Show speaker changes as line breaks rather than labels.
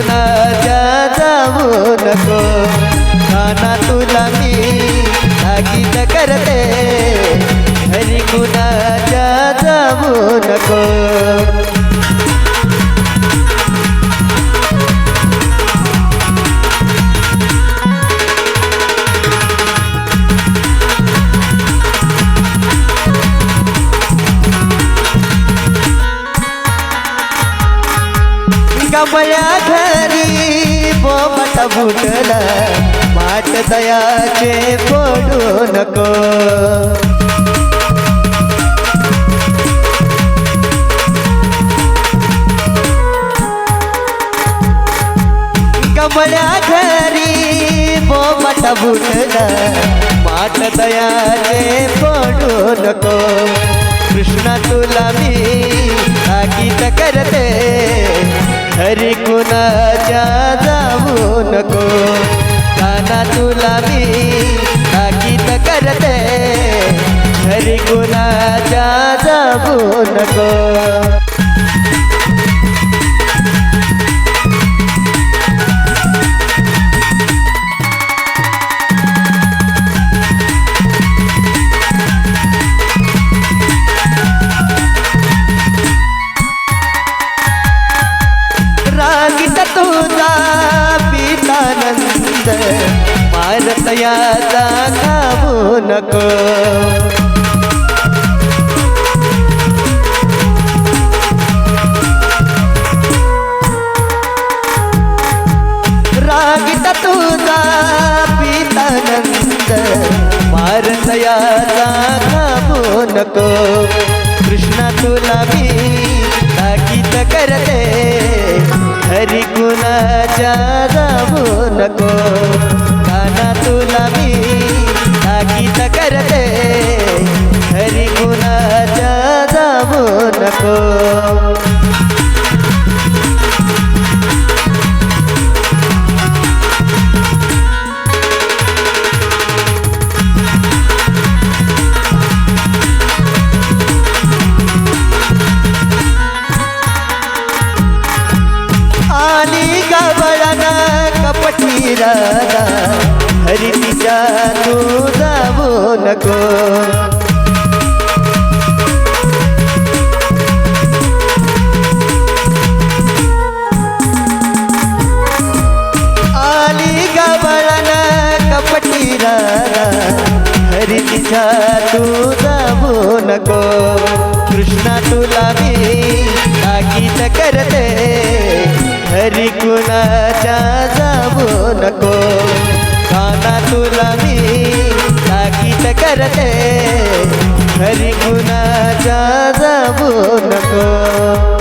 कुणाच्या जाऊ नको, काना तुला मी ताकीद करते, घरी कुणाच्या जाऊ नको. गवळ्या घरी बोमट फुटला, माट दयाचे फोडू नको. गवळ्या घरी बोमट फुटला, माट दयाचे फोडू नको. कृष्णा तुला मी ताकीद करते, घरी कुणाच्या जाऊ नको, काना तुला मी ताकीद करते, घरी कुणाच्या जाऊ नको. तुझा पितानंद मारत याचा खाऊ नको. रागित तुझा पितानंद मारत याचा खाऊ नको. कृष्णा तुला मी ताकीद करते, घरी कुणाच्या जाऊ नको, काना तुला मी ताकीद करते, घरी कुणाच्या जाऊ नको. कपटी राधा हरी तिच्या तू जाऊ नको. आली गवळण कपटी राधा हरी तिच्या तू जाऊ नको. कृष्णा तुला मी ताकीद करते, घरी कुणाच्या जाऊ नको, काना तुला मी ताकीद करते, घरी कुणाच्या जाऊ नको.